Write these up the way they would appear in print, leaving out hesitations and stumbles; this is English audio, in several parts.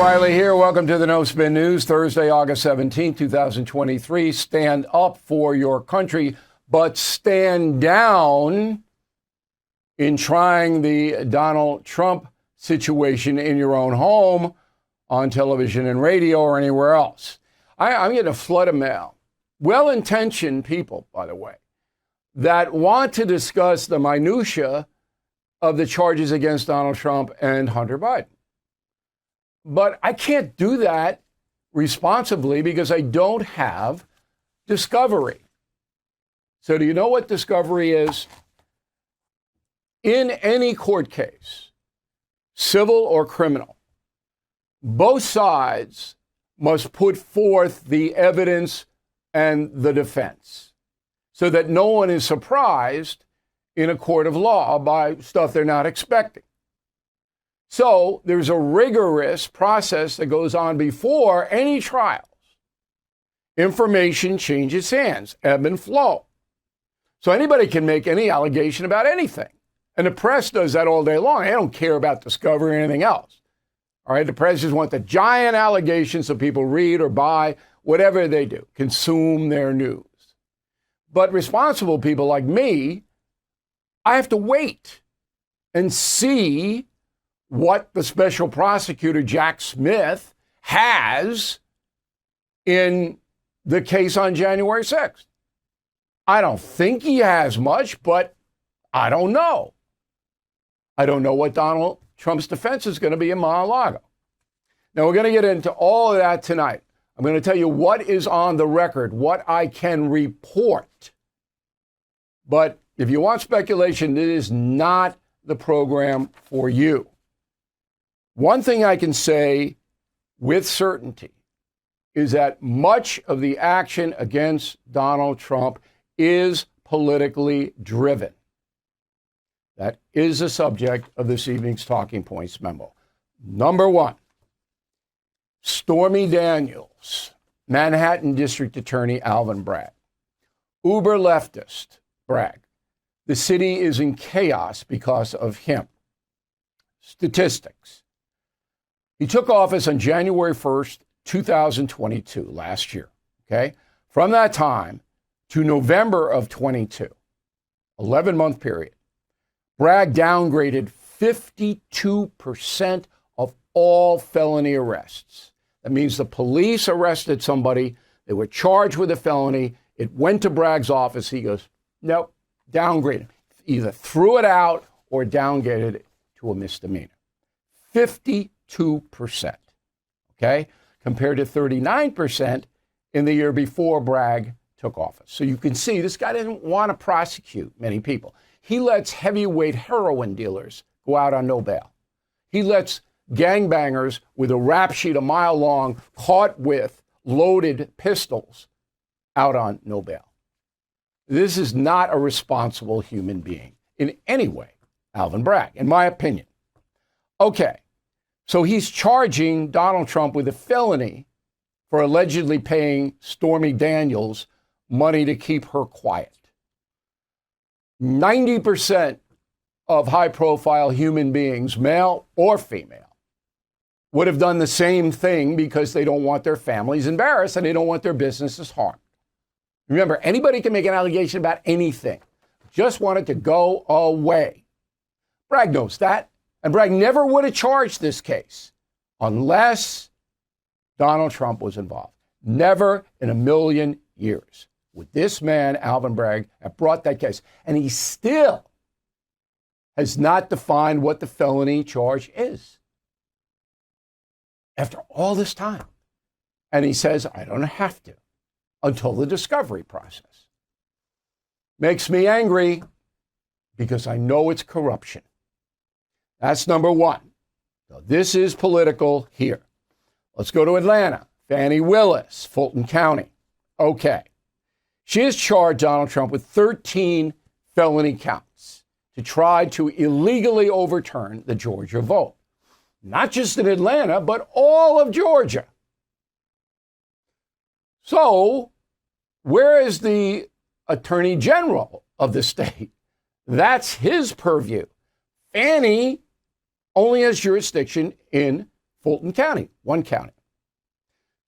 Reilly here. Welcome to the No Spin News, Thursday, August 17, 2023. Stand up for your country, but stand down in trying the Donald Trump situation in your own home, on television and radio, or anywhere else. I'm getting a flood of mail. Well-intentioned people, by the way, that want to discuss the minutia of the charges against Donald Trump and Hunter Biden. But I can't do that responsibly because I don't have discovery. So do you know what discovery is? In any court case, civil or criminal, both sides must put forth the evidence and the defense so that no one is surprised in a court of law by stuff they're not expecting. So there's a rigorous process that goes on before any trials. Information changes hands, ebb and flow. So anybody can make any allegation about anything. And the press does that all day long. They don't care about discovery or anything else. All right, the press just want the giant allegations so people read or buy, whatever they do, consume their news. But responsible people like me, I have to wait and see what the special prosecutor, Jack Smith, has in the case on January 6th. I don't think he has much, but I don't know. I don't know what Donald Trump's defense is going to be in Mar-a-Lago. Now, we're going to get into all of that tonight. I'm going to tell you what is on the record, what I can report. But if you want speculation, it is not the program for you. One thing I can say with certainty is that much of the action against Donald Trump is politically driven. That is the subject of this evening's Talking Points memo. Number one, Stormy Daniels, Manhattan District Attorney Alvin Bragg. Uber leftist Bragg. The city is in chaos because of him. Statistics. He took office on January 1st, 2022, last year. Okay? From that time to November of 22, 11-month period, Bragg downgraded 52% of all felony arrests. That means the police arrested somebody, they were charged with a felony, it went to Bragg's office, he goes, nope, downgraded. Either threw it out or downgraded it to a misdemeanor. 52%, okay? Compared to 39% in the year before Bragg took office. So you can see this guy didn't want to prosecute many people. He lets heavyweight heroin dealers go out on no bail. He lets gangbangers with a rap sheet a mile long caught with loaded pistols out on no bail. This is not a responsible human being in any way, Alvin Bragg, in my opinion. Okay, so he's charging Donald Trump with a felony for allegedly paying Stormy Daniels money to keep her quiet. 90% of high-profile human beings, male or female, would have done the same thing because they don't want their families embarrassed and they don't want their businesses harmed. Remember, anybody can make an allegation about anything. Just want it to go away. Bragg knows that, and Bragg never would have charged this case unless Donald Trump was involved. Never in a million years would this man, Alvin Bragg, have brought that case. And he still has not defined what the felony charge is after all this time. And he says, I don't have to until the discovery process. Makes me angry because I know it's corruption. That's number one. So this is political here. Let's go to Atlanta. Fannie Willis, Fulton County. Okay. She has charged Donald Trump with 13 felony counts to try to illegally overturn the Georgia vote. Not just in Atlanta, but all of Georgia. So, where is the Attorney General of the state? That's his purview. Fannie only has jurisdiction in Fulton County, one county.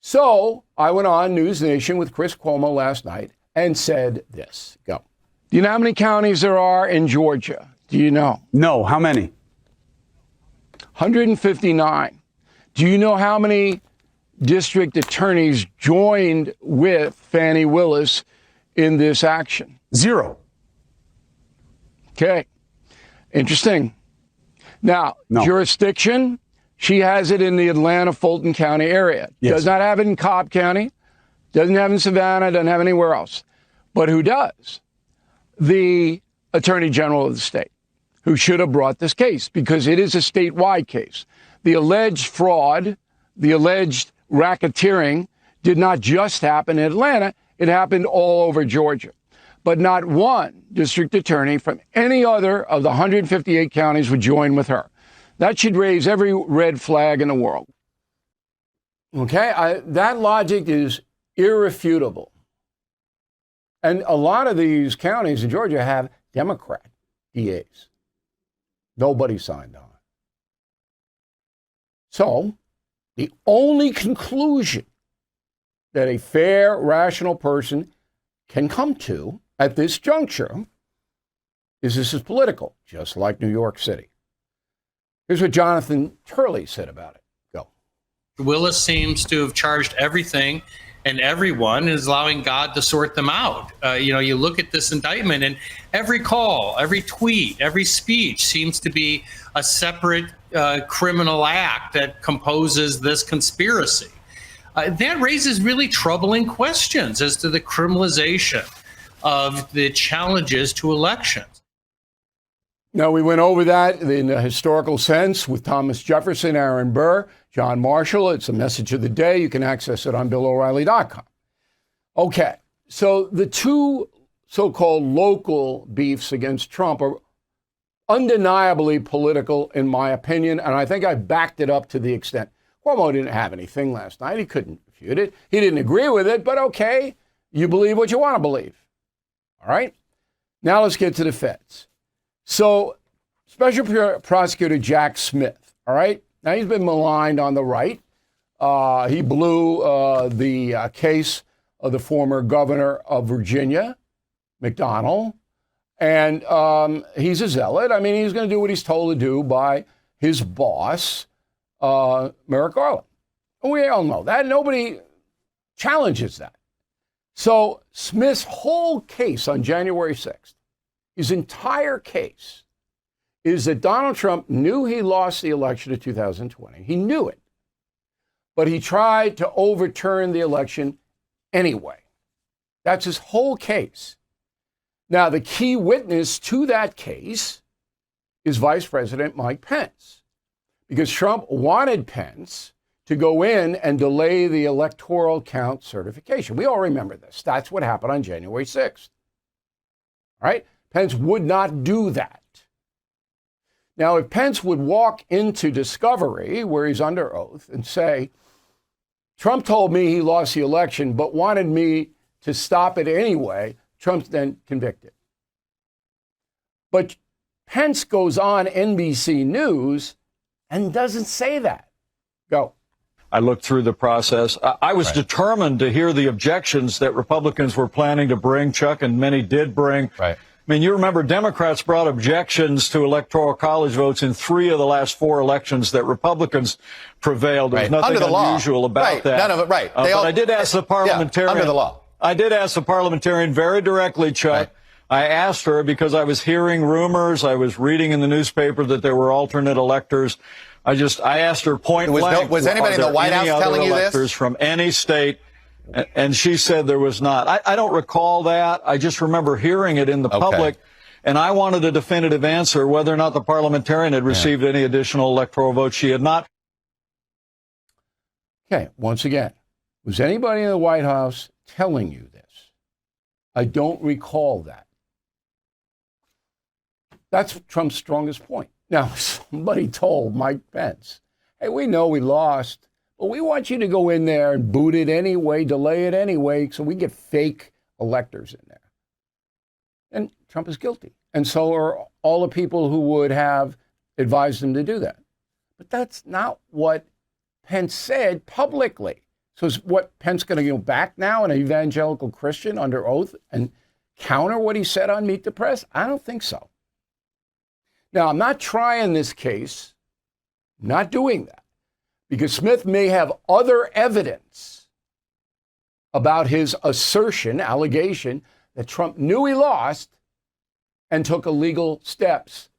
So I went on News Nation with Chris Cuomo last night and said this. Go. Do you know how many counties there are in Georgia? Do you know? No. How many? 159. Do you know how many district attorneys joined with Fani Willis in this action? 0. Okay. Interesting. Now, jurisdiction, she has it in the Atlanta-Fulton County area. Yes. Does not have it in Cobb County, doesn't have it in Savannah, doesn't have it anywhere else. But who does? The Attorney General of the state, who should have brought this case because it is a statewide case. The alleged fraud, the alleged racketeering did not just happen in Atlanta, it happened all over Georgia. But not one district attorney from any other of the 158 counties would join with her. That should raise every red flag in the world. Okay, that logic is irrefutable. And a lot of these counties in Georgia have Democrat DAs. Nobody signed on. So, the only conclusion that a fair, rational person can come to at this juncture is this is political, just like New York City. Here's what Jonathan Turley said about it. Go. Willis seems to have charged everything and everyone and is allowing God to sort them out. You look at this indictment and every call, every tweet, every speech seems to be a separate criminal act that composes this conspiracy. That raises really troubling questions as to the criminalization of the challenges to elections. Now, we went over that in a historical sense with Thomas Jefferson, Aaron Burr, John Marshall. It's a message of the day. You can access it on BillO'Reilly.com. Okay, so the two so-called local beefs against Trump are undeniably political, in my opinion, and I think I backed it up to the extent Cuomo didn't have anything last night. He couldn't refute it. He didn't agree with it, but okay, you believe what you want to believe. All right? Now let's get to the feds. So, Special Prosecutor Jack Smith, all right? Now, he's been maligned on the right. He blew the case of the former governor of Virginia, McDonnell, and he's a zealot. I mean, he's going to do what he's told to do by his boss, Merrick Garland. And we all know that. Nobody challenges that. So, Smith's whole case on January 6th, his entire case is that Donald Trump knew he lost the election of 2020. He knew it. But he tried to overturn the election anyway. That's his whole case. Now, the key witness to that case is Vice President Mike Pence, because Trump wanted Pence to go in and delay the electoral count certification. We all remember this. That's what happened on January 6th. All right? Pence would not do that. Now, if Pence would walk into discovery, where he's under oath, and say, Trump told me he lost the election, but wanted me to stop it anyway, Trump's then convicted. But Pence goes on NBC News and doesn't say that. Go. I looked through the process. I was determined to hear the objections that Republicans were planning to bring, Chuck, and many did bring. Right. I mean, you remember Democrats brought objections to Electoral College votes in 3 of the last 4 elections that Republicans prevaed. There's nothing unusual about that. None of it, right. But I did ask the parliamentarian. Under the law. I did ask the parliamentarian very directly, Chuck. Right. I asked her because I was hearing rumors. I was reading in the newspaper that there were alternate electors. I asked her point blank. Was anybody in the White House telling you this? From any state? And she said there was not. I don't recall that. I just remember hearing it in the public. And I wanted a definitive answer whether or not the parliamentarian had received any additional electoral votes. She had not. Okay, once again, was anybody in the White House telling you this? I don't recall that. That's Trump's strongest point. Now, somebody told Mike Pence, hey, we know we lost, but we want you to go in there and boot it anyway, delay it anyway, so we get fake electors in there. And Trump is guilty. And so are all the people who would have advised him to do that. But that's not what Pence said publicly. So is what, Pence going to go back now, an evangelical Christian under oath, and counter what he said on Meet the Press? I don't think so. Now, I'm not trying this case, not doing that, because Smith may have other evidence about his assertion, allegation, that Trump knew he lost and took illegal steps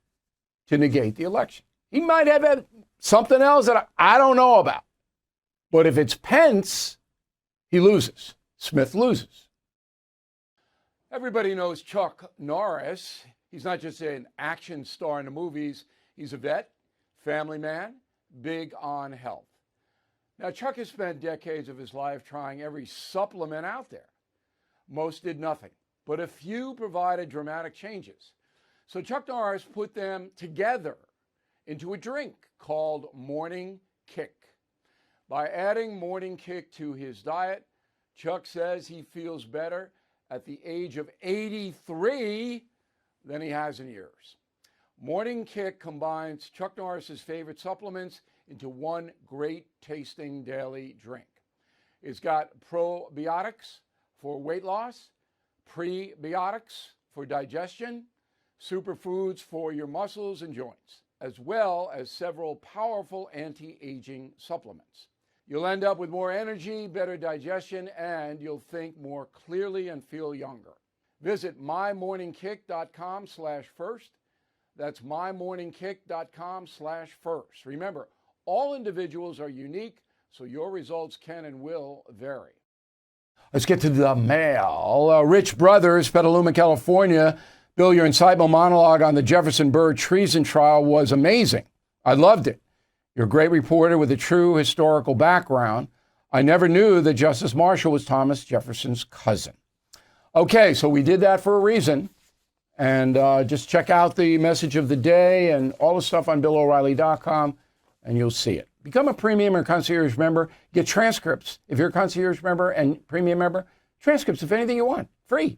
to negate the election. He might have something else that I don't know about. But if it's Pence, he loses. Smith loses. Everybody knows Chuck Norris. He's not just an action star in the movies. He's a vet, family man, big on health. Now, Chuck has spent decades of his life trying every supplement out there. Most did nothing, but a few provided dramatic changes. So Chuck Norris put them together into a drink called Morning Kick. By adding Morning Kick to his diet, Chuck says he feels better at the age of 83 than he has in years. Morning Kick combines Chuck Norris's favorite supplements into one great tasting daily drink. It's got probiotics for weight loss, prebiotics for digestion, superfoods for your muscles and joints, as well as several powerful anti-aging supplements. You'll end up with more energy, better digestion, and you'll think more clearly and feel younger. Visit mymorningkick.com/first. That's mymorningkick.com/first. Remember, all individuals are unique, so your results can and will vary. Let's get to the mail. Rich Brothers, Petaluma, California. Bill, your insightful monologue on the Jefferson Bird treason trial was amazing. I loved it. You're a great reporter with a true historical background. I never knew that Justice Marshall was Thomas Jefferson's cousin. Okay, so we did that for a reason. And just check out the message of the day and all the stuff on BillO'Reilly.com, and you'll see it. Become a premium or concierge member. Get transcripts. If you're a concierge member and premium member, transcripts of anything you want, free.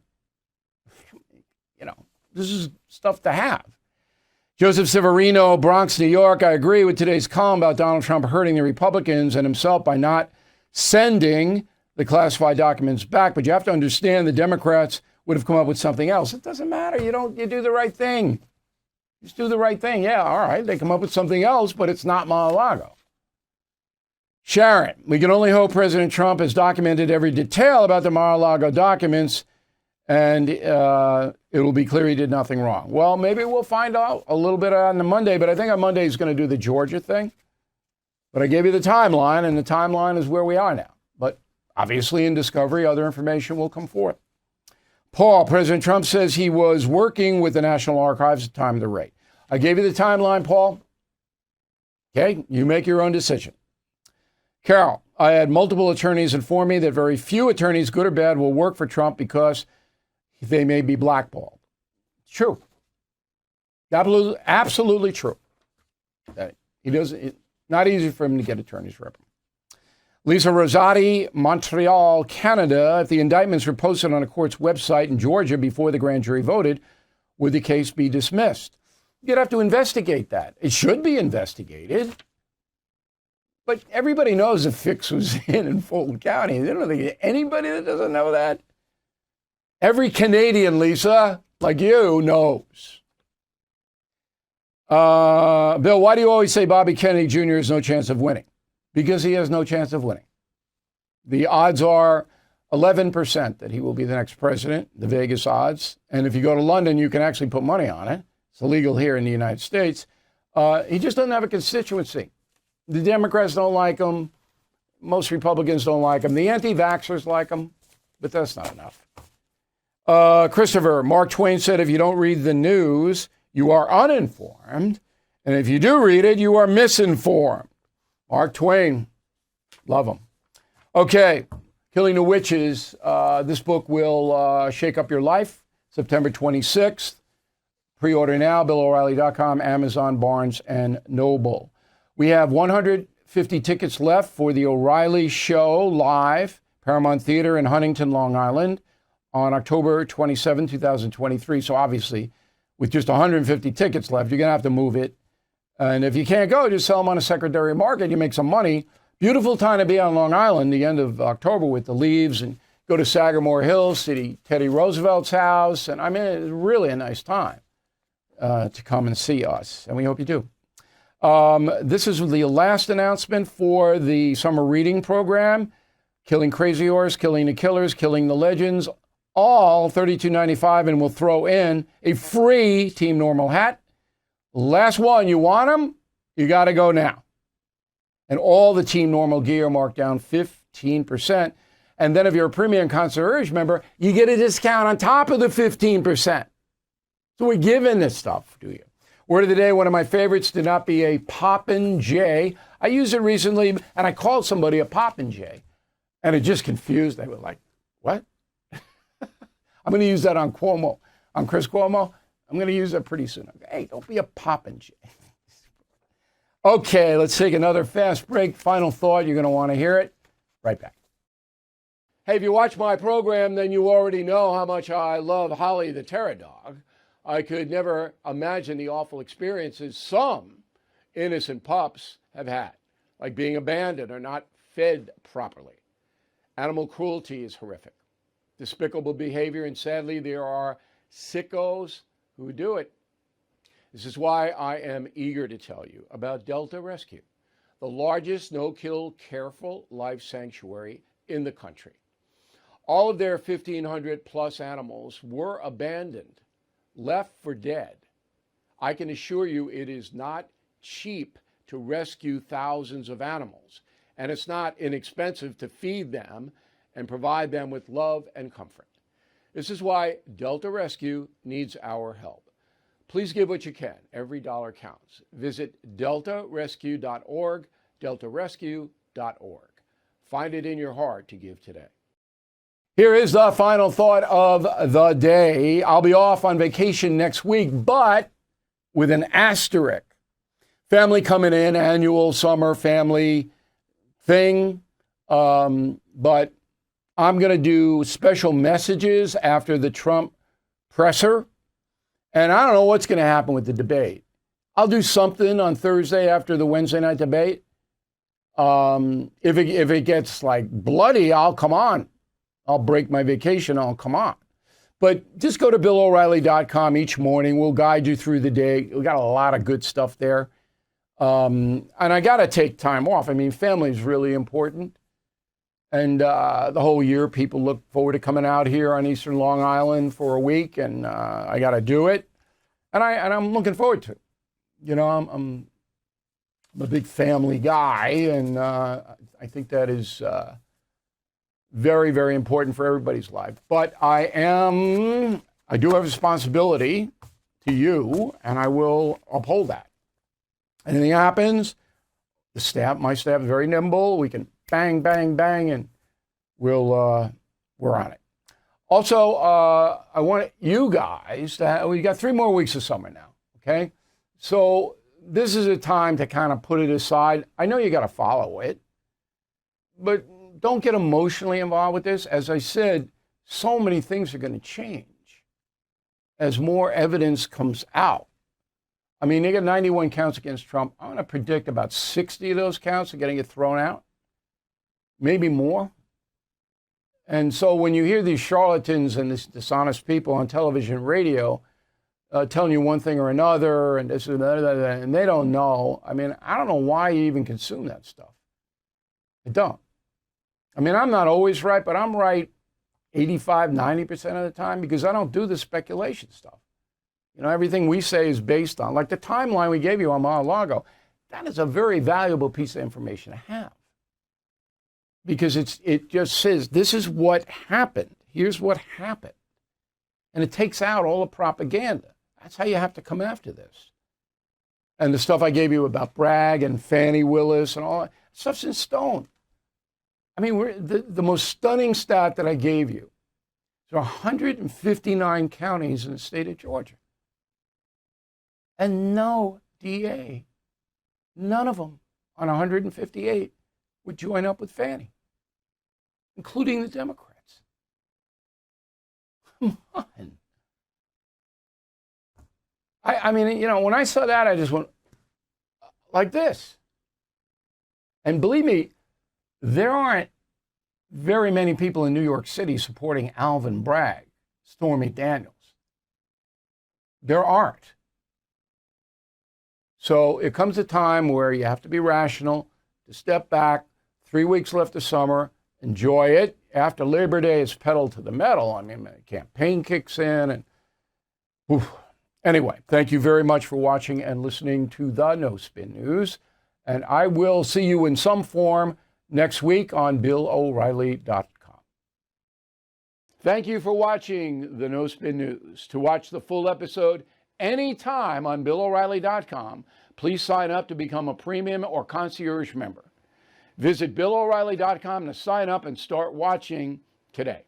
You know, this is stuff to have. Joseph Severino, Bronx, New York. I agree with today's column about Donald Trump hurting the Republicans and himself by not sending the classified documents back. But you have to understand the Democrats would have come up with something else. It doesn't matter. You do the right thing. Just do the right thing. Yeah, all right. They come up with something else, but it's not Mar-a-Lago. Sharon, we can only hope President Trump has documented every detail about the Mar-a-Lago documents, and it will be clear he did nothing wrong. Well, maybe we'll find out a little bit on the Monday, but I think on Monday he's going to do the Georgia thing. But I gave you the timeline, and the timeline is where we are now. But obviously in discovery, other information will come forth. Paul, President Trump says he was working with the National Archives at the time of the raid. I gave you the timeline, Paul. Okay, you make your own decision. Carol, I had multiple attorneys inform me that very few attorneys, good or bad, will work for Trump because they may be blackballed. It's true. Absolutely true. It's not easy for him to get attorneys rep. Lisa Rosati, Montreal, Canada. If the indictments were posted on a court's website in Georgia before the grand jury voted, would the case be dismissed? You'd have to investigate that. It should be investigated. But everybody knows the fix was in Fulton County. They don't think anybody that doesn't know that. Every Canadian, Lisa, like you, knows. Bill, why do you always say Bobby Kennedy Jr. has no chance of winning? Because he has no chance of winning. The odds are 11% that he will be the next president, the Vegas odds. And if you go to London, you can actually put money on it. It's illegal here in the United States. He just doesn't have a constituency. The Democrats don't like him. Most Republicans don't like him. The anti-vaxxers like him, but that's not enough. Christopher, Mark Twain said, if you don't read the news, you are uninformed. And if you do read it, you are misinformed. Mark Twain, love him. Okay, Killing the Witches. This book will shake up your life. September 26th. Pre-order now, BillO'Reilly.com, Amazon, Barnes & Noble. We have 150 tickets left for the O'Reilly Show live, Paramount Theater in Huntington, Long Island, on October 27, 2023. So obviously, with just 150 tickets left, you're going to have to move it. And if you can't go, just sell them on a secondary market. You make some money. Beautiful time to be on Long Island, the end of October with the leaves, and go to Sagamore Hills, see Teddy Roosevelt's house. And I mean, it's really a nice time to come and see us. And we hope you do. This is the last announcement for the summer reading program. Killing Crazy Horse, Killing the Killers, Killing the Legends, all $32.95, and we'll throw in a free Team Normal hat. Last one, you want them? You got to go now. And all the Team Normal gear marked down 15%. And then if you're a premium concierge member, you get a discount on top of the 15%. So we're giving this stuff to you. Word of the day, one of my favorites, to not be a Poppin' J. I used it recently, and I called somebody a Poppin' J. And it just confused. They were like, what? I'm going to use that on Cuomo, on Chris Cuomo. I'm going to use that pretty soon. Hey, don't be a Poppin' J. Okay, let's take another fast break. Final thought, you're going to want to hear it. Right back. Hey, if you watch my program, then you already know how much I love Holly the Terror Dog. I could never imagine the awful experiences some innocent pups have had, like being abandoned or not fed properly. Animal cruelty is horrific, despicable behavior, and sadly, there are sickos who do it. This is why I am eager to tell you about Delta Rescue, the largest no-kill, careful life sanctuary in the country. All of their 1,500 plus animals were abandoned, left for dead. I can assure you it is not cheap to rescue thousands of animals, and it's not inexpensive to feed them and provide them with love and comfort. This is why Delta Rescue needs our help. Please give what you can. Every dollar counts. Visit deltarescue.org, deltarescue.org. Find it in your heart to give today. Here is the final thought of the day. I'll be off on vacation next week, but with an asterisk. Family coming in, annual summer family thing. But I'm going to do special messages after the Trump presser. And I don't know what's going to happen with the debate. I'll do something on Thursday after the Wednesday night debate. If it gets like bloody, I'll come on. I'll break my vacation. I'll come on. But just go to BillO'Reilly.com each morning. We'll guide you through the day. We got a lot of good stuff there. And I got to take time off. I mean, family is really important. And the whole year, people look forward to coming out here on Eastern Long Island for a week, and I got to do it. And I'm looking forward to it. You know, I'm a big family guy, and I think that is very, very important for everybody's life. But I do have a responsibility to you, and I will uphold that. Anything happens, my staff is very nimble. We can bang, bang, bang, and we're on it. Also, I want you guys we got 3 more weeks of summer now, okay? So this is a time to kind of put it aside. I know you got to follow it, but don't get emotionally involved with this. As I said, so many things are going to change as more evidence comes out. I mean, they got 91 counts against Trump. I'm going to predict about 60 of those counts are going to get thrown out. Maybe more. And so when you hear these charlatans and these dishonest people on television and radio telling you one thing or another and this and that, and they don't know, I mean, I don't know why you even consume that stuff. I don't. I mean, I'm not always right, but I'm right 85, 90% of the time because I don't do the speculation stuff. You know, everything we say is based on, like the timeline we gave you on Mar-a-Lago, that is a very valuable piece of information to have. Because it just says, this is what happened. Here's what happened. And it takes out all the propaganda. That's how you have to come after this. And the stuff I gave you about Bragg and Fannie Willis and all that stuff's in stone. I mean, the most stunning stat that I gave you, there are 159 counties in the state of Georgia. And no DA, none of them on 158 would join up with Fannie, including the Democrats. Come on. I mean, you know, when I saw that, I just went like this. And believe me, there aren't very many people in New York City supporting Alvin Bragg, Stormy Daniels. There aren't. So it comes a time where you have to be rational, to step back. 3 weeks left of summer, enjoy it. After Labor Day, it's pedal to the metal. I mean, the campaign kicks in. And oof. Anyway, thank you very much for watching and listening to the No Spin News. And I will see you in some form next week on BillO'Reilly.com. Thank you for watching the No Spin News. To watch the full episode anytime on BillO'Reilly.com, please sign up to become a premium or concierge member. Visit BillO'Reilly.com to sign up and start watching today.